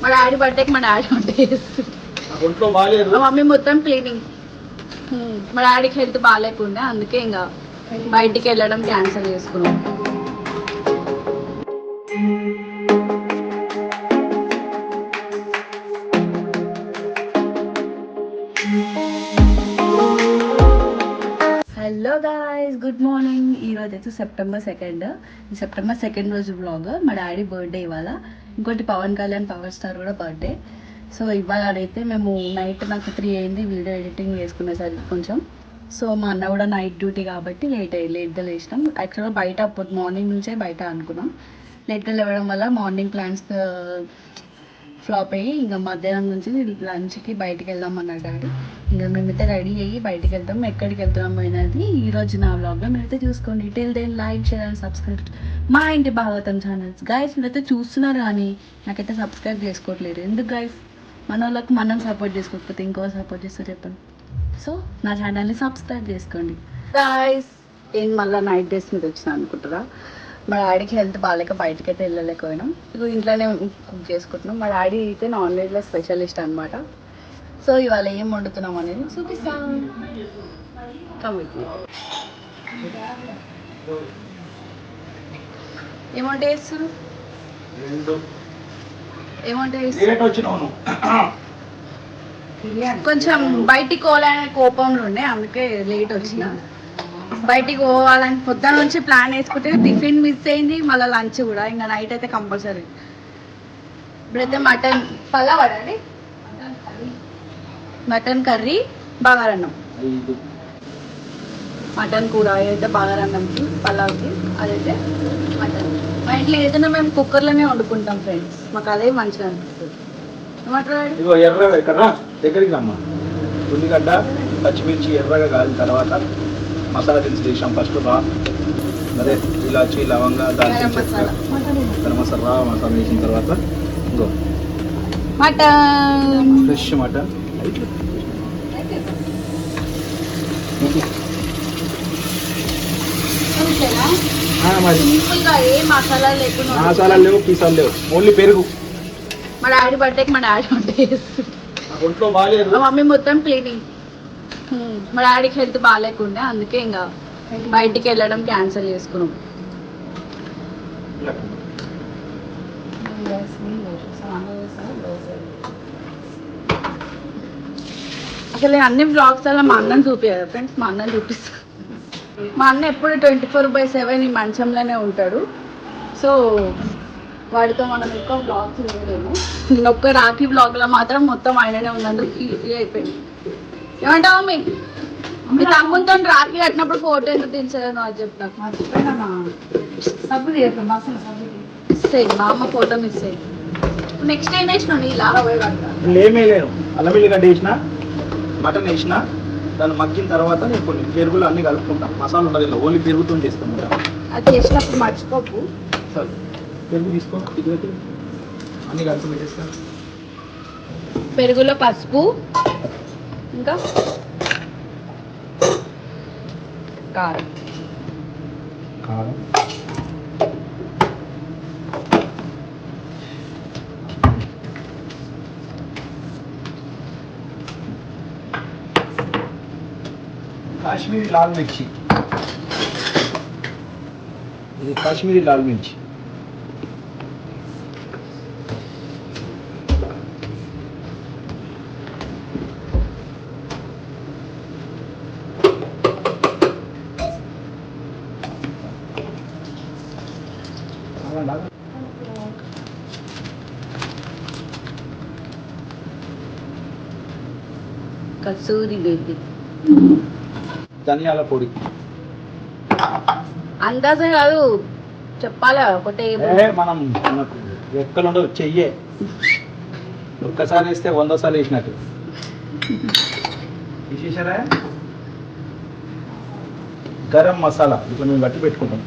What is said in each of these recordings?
మా డాడీ బర్త్డేకి మా డాడీ వంట చేస్తుంది. మా మమ్మీ మొత్తం క్లీనింగ్. మా డాడీకి హెల్త్ బాగాలేకుండా అందుకే ఇంకా బయటికి వెళ్ళడం క్యాన్సిల్ చేసుకున్నాం. Hello guys, good morning. ఈరోజు అయితే సెప్టెంబర్ 2. ఈ సెప్టెంబర్ 2 రోజు వ్లాగ్. మా డాడీ బర్త్డే ఇవాళ. ఇంకోటి పవన్ కళ్యాణ్ పవర్ స్టార్ కూడా బర్త్డే. సో ఇవాళ అయితే మేము నైట్ నాకు 3 అయింది వీడియో ఎడిటింగ్ చేసుకునేసరికి కొంచెం. సో మా అన్న కూడా నైట్ డ్యూటీ కాబట్టి లేట్గా లేచినాం. యాక్చువల్గా బయట మార్నింగ్ నుంచే బయట అనుకున్నాం. లేట్గా లేవడం వల్ల మార్నింగ్ ప్లాన్స్ ఫ్లాప్ అయ్యి ఇంకా మధ్యాహ్నం నుంచి లంచ్కి బయటికి వెళ్దాం అన్నాడు డాడీ. ఇంకా మేమైతే రెడీ అయ్యి బయటికి వెళ్తాం. ఎక్కడికి వెళ్తున్నాం అనేది ఈరోజు నా వ్లాగ్లో మీరైతే చూసుకోండి. Till then like, share and subscribe మా ఇంటి భాగవతం ఛానల్స్. గైస్ మీరైతే చూస్తున్నారు కానీ నాకైతే సబ్స్క్రైబ్ చేసుకోవట్లేదు. ఎందుకు గైస్? మన వాళ్ళకి మనం సపోర్ట్ చేసుకోకపోతే ఇంకో సపోర్ట్ చేస్తే చెప్పండి. సో నా ఛానల్ని సబ్స్క్రైబ్ చేసుకోండి గైస్. ఏం మళ్ళీ నైట్ డ్రెస్ మీద వచ్చినా అనుకుంటారా? మా డాడీకి హెల్త్ బాగాలేక బయటకి అయితే వెళ్ళలేకపోయినాం. ఇక ఇంట్లోనే కుక్ చేసుకుంటున్నాం. మా డాడీ అయితే నాన్ వెజ్లో స్పెషలిస్ట్ అనమాట. సో ఇవాళ ఏం వండుతున్నాం అనేది చూపిస్తాం. ఏమంటే చేస్తారు? ఏమంటే కొంచెం బయటికి పోవాలనే కోపంలో ఉండే, అందుకే లేట్ వచ్చిన. బయటికి పోవాలని పొద్దున నుంచి ప్లాన్ వేసుకుంటే టిఫిన్ మిస్ అయింది, మళ్ళీ లంచ్ కూడా. ఇంకా నైట్ అయితే కంపల్సరీ. ఇప్పుడైతే మటన్ పలావ్ అండి, మటన్ కర్రీ, బగారన్నం. మటన్ కూర అయితే బగారన్నంకి, పలావ్కి. అదైతే మటన్. మా ఇంట్లో ఏదైనా మేము కుక్కర్లోనే వండుకుంటాం ఫ్రెండ్స్. మాకు అదే మంచిగా అనిపిస్తుంది. దగ్గరికి రమ్మా. ఉల్లిగడ్డ, పచ్చిమిర్చి ఎర్రగా కాలిన తర్వాత మసాలా దినుసులు వేసాం. ఫస్ట్ అదే ఇలాచి, లవంగా, దాల్చిన చెక్క, గరం మసాలా వేసిన తర్వాత ఇంకో మటన్, ఫ్రెష్ మటన్. మసాలా లేవు, పీసాలు లేవు, ఓన్లీ పెరుగు. మా డాడీ బర్త్డేకి మా డాడీ వంట చేస్తుంది. ఒంట్లో బాగాలేదు. మా మమ్మీ మొత్తం క్లీనింగ్. మా డాడీకి హెల్త్ బాగాలేకుండా అందుకే ఇంకా బయటికి వెళ్ళడం క్యాన్సిల్ చేసుకున్నాం. అసలు అన్ని బ్లాగ్స్ అలా మా అన్నని చూపించారు ఫ్రెండ్స్. మా అన్నని చూపిస్తాను. మా అన్న ఎప్పుడు 24/7 ఈ మంచంలోనే ఉంటాడు. సో వాడితో మనం ఎక్కువ బ్లాగ్స్ చేయలేము. ఒక్క రాఖీ బ్లాగ్లో మాత్రం మొత్తం ఆయననే ఉన్నందుకు ఇది అయిపోయింది. ఏమంటావు మమ్మీ? మీ తమ్ముతో రాఖీ కట్టినప్పుడు ఫోటో ఎందుకు దించలేను అది చెప్పు నాకు. మిస్ అయ్యింది మా అమ్మ ఫోటో, మిస్ అయ్యింది. నెక్స్ట్ ఏం వేసినావు? ఇలా ఏమీ లేదు. అల్లం వెల్లిగడ్డ వేసిన, మటన్ వేసిన, దాన్ని మగ్గిన తర్వాత నేను కొన్ని పెరుగులు అన్ని కలుపుకుంటాను. మసాలా ఉండదు, ఇలా ఓన్లీ పెరుగుతో చేస్తాను. అది చేసినప్పుడు మర్చిపోకు. సరే పెరుగు తీసుకో, ఇది అన్ని కలిపి పెట్టేస్తాను. పెరుగులో పసుపు, ఇంకా కారం. కాశ్మీరీ లాల్ మిర్చి, ఇది కాశ్మీరీ లాల్ మిర్చి. కసూరి మేతి, ధనియాల పొడి. అందాజ కాదు చెప్పాలా, ఒకటే మనం ఎక్కలు ఉండవు, చెయ్యే. ఒక్కసారి వేస్తే 100 సార్లు వేసినట్టు. విశేషరా గరం మసాలా ఇట్లా మేము గట్టి పెట్టుకుంటాం.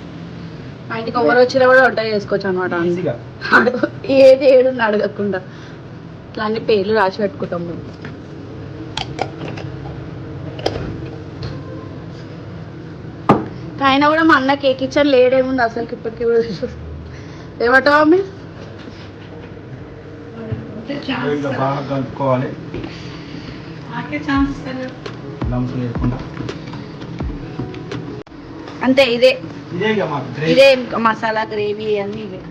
మా ఇంటికి ఎవరు వచ్చినా కూడా వంట చేసుకోవచ్చు అనమాట. ఈజీగా ఏది ఏడుని అడగకుండా ఇట్లా అన్ని పేర్లు రాసి పెట్టుకుంటాం మేము. అయినా కూడా మా అన్న కేక్ ఇచ్చాను లేడేముంది అసలుకి ఇప్పటికీ కూడా. ఏమంటావా మీ ఇట్లా బాగా కలుపుకోవాలి లంప్స్ లేకుండా. అంతే ఇదే ఇదే ఇక మాకు గ్రేవీ. ఇదే ఇంకా మసాలా గ్రేవీ అన్నీ ఇవే.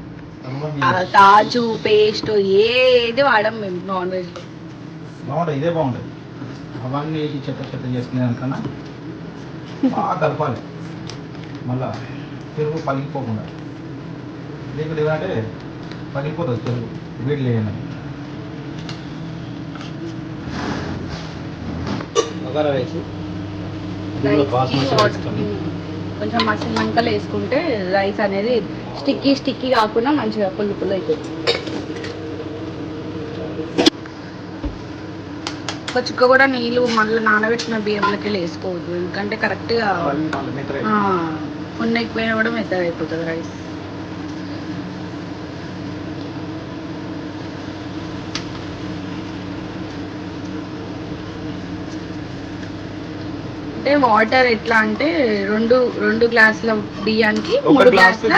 కాజు పేస్ట్ ఏది వాడం మేము నాన్ వెజ్ లో. బాగుంటుంది, ఇదే బాగుంటుంది. అవన్నీ వేసి చెత్త చేసుకునే దానికన్నా బాగా కలపాలి. మళ్ళా పెరుగు పగిలిపోకుండా, లేకపోతే ఏమంటే పగిలిపోతుంది పెరుగు వేడి లేదని. బగారా రైస్ కొంచెం మసాలా మంకలు వేసుకుంటే రైస్ అనేది స్టిక్కీ కాకుండా మంచిగా పుల్లు అవుతుంది. ఒక చుక్క కూడా నీళ్ళు మళ్ళీ నానబెట్టిన బియ్యంలోకి వేసుకోవద్దు, ఎందుకంటే కరెక్ట్గా కొన్ని ఎక్కువైనా కూడా మెత్తగా అయిపోతుంది రైస్. అంటే వాటర్ ఎట్లా అంటే రెండు గ్లాసుల బియ్యానికి 3 గ్లాసుల,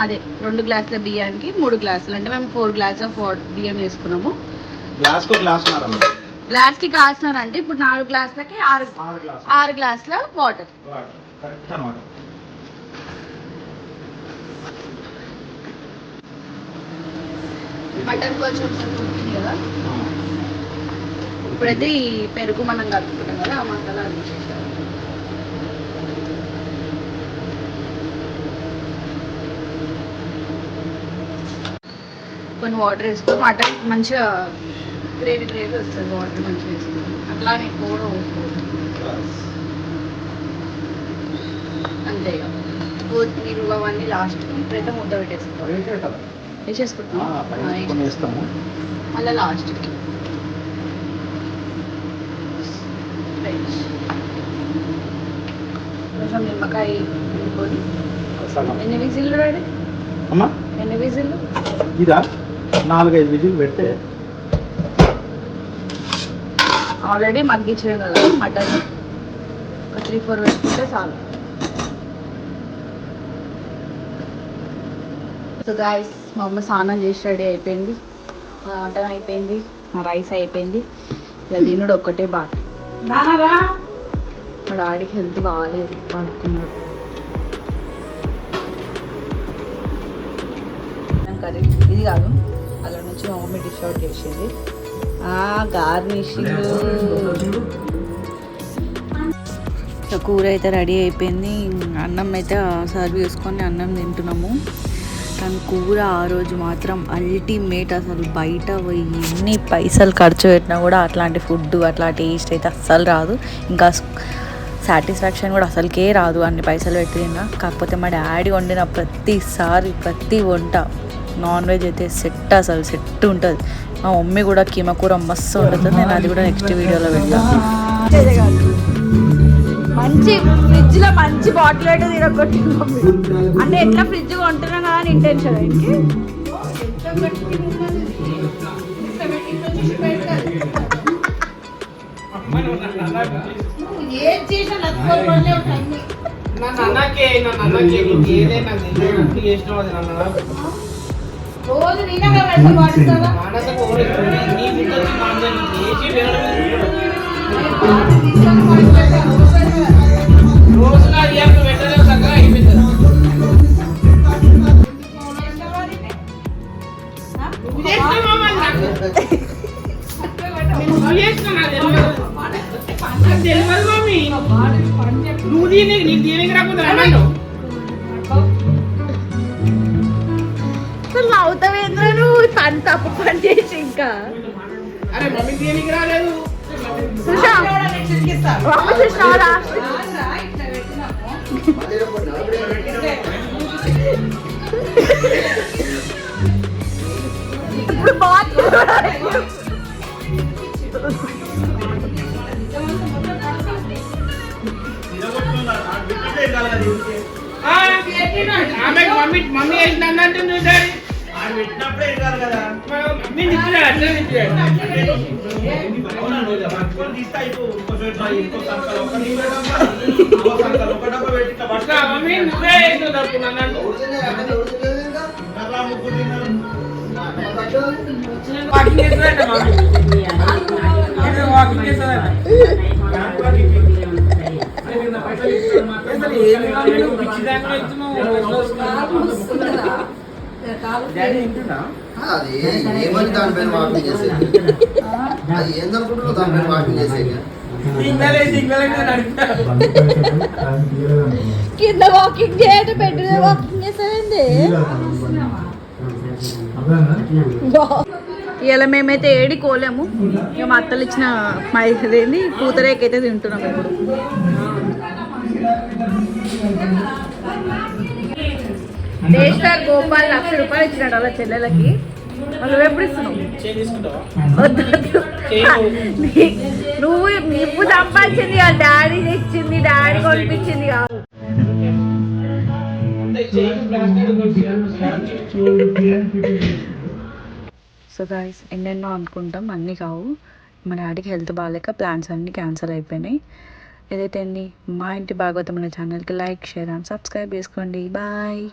అదే 2 గ్లాసుల బియ్యానికి 3 గ్లాసులు, అంటే మేము 4 గ్లాస్ ఆఫ్ బియ్యం వేసుకున్నాము. గ్లాస్కి కాస్తున్నారు అంటే ఇప్పుడు 4 గ్లాసులకి 6 గ్లాసుల వాటర్. మటన్ కొంచెం ఉడికింది కదా, ఇప్పుడైతే ఈ పెరుగు మనం కలుపుకుంటాం కదా ఆ మసాలా అది చేస్తాం. కొన్ని వాటర్ వేసుకొని మటన్ మంచిగా గ్రేవీ వస్తుంది, వాటర్ మంచిగా వేసుకుంటాం. అట్లానే ఎక్కువ కూడా వేసుకోవచ్చు. అంతే ఇక కొత్తిమీర అవన్నీ లాస్ట్. ఇప్పుడైతే ముద్ద వేసేసుకుంటాం మళ్ళీ లాస్ట్కి. కొంచెం నిమ్మకాయ పిండుకొని. ఎన్ని విజిల్లు రెడీ? ఎన్ని విజిల్లు? ఇదా 4-5 విజిల్ పెడితే ఆల్రెడీ మగ్గించాం కదా మటన్, ఒక 3-4 పెట్టుకుంటే చాలు. సో గాయ్స్, మా అమ్మ స్నానం చేసి రెడీ అయిపోయింది, మటన్ అయిపోయింది, రైస్ అయిపోయింది. ఇలా తినుడు ఒక్కటే బాగా. మా డాడీకి హెల్త్ బాగాలేదు, పడుకున్నాడు. కర్రీ ఇది కాదు, అలా నుంచి మా మమ్మీ డిష్ అవుట్ చేసేది గార్నిషింగ్. కూర అయితే రెడీ అయిపోయింది, అన్నం అయితే సర్వ్ చేసుకొని అన్నం తింటున్నాము. కానీ కూర ఆ రోజు మాత్రం అల్టిమేట్. అసలు బయట పోయి ఎన్ని పైసలు ఖర్చు పెట్టినా కూడా అట్లాంటి ఫుడ్, అట్లా టేస్ట్ అయితే అస్సలు రాదు. ఇంకా సాటిస్ఫాక్షన్ కూడా అసలుకే రాదు అన్ని పైసలు పెట్టినా. కాకపోతే మా డాడీ వండిన ప్రతిసారి ప్రతి వంట నాన్ వెజ్ అయితే సెట్, అసలు సెట్ ఉంటుంది. మా మమ్మీ కూడా కీమ కూర మస్తు ఉంటుంది, నేను అది కూడా నెక్స్ట్ వీడియోలో పెడతాను. మంచి ఫ్రిడ్జ్లో మంచి బాటిల్ అయితే తిరగొట్టి అంటే ఎట్లా ఫ్రిడ్జ్ కొంటున్నా కదా అని ఇంటెన్షన్ ఏంటి. రోజు అవుతావేంద్ర నువ్వు పని తప్పు పని చేసి ఇంకా ఇప్పుడు మమ్మీ పెట్టినప్పుడే ఇవ్వాలి కదా. వాకింగ్ చేస్తాడంట మమ్మీ ఏదో వాకింగ్ చేస్తాడంట అసలు ఏమి మమ్మీ నువ్వు పిచ్చి దాంట్లో ఇస్తున్నావు డాడీ తింటున్నా అది ఏమని దాని పైన వాకింగ్ చేసేది అది ఏందనుకుంటున్నావు దాని పైన వాకింగ్ చేసేది సిగ్నల్ అయితే నడుపుతాడు కింద వాకింగ్ చేయడం బెడ్ వాకింగ్ చేసేది ఇలా మేమైతే ఏడి కోలేము ఇక మా అత్తలు ఇచ్చిన మైదేంది పూతరేకైతే తింటున్నాం ఇప్పుడు దేశార్ గోపాల్ 1,00,000 రూపాయలు ఇచ్చినాడు అలా చెల్లెలకి వాళ్ళు ఎప్పుడు ఇస్తున్నావు వద్దు, వద్దు. నువ్వు సంపాదించింది కాదు, డాడీ తెచ్చింది, డాడీ కొనిపించింది కాదు. సో గాయస్ ఎన్నెన్నో అనుకుంటాం, అన్నీ కావు. మా డాడీకి హెల్త్ బాగాలేక ప్లాన్స్ అన్నీ క్యాన్సిల్ అయిపోయినాయి. ఏదైతే మా ఇంటి భాగవతం అనే ఛానల్కి లైక్, షేర్ అండ్ సబ్స్క్రైబ్ చేసుకోండి. బాయ్.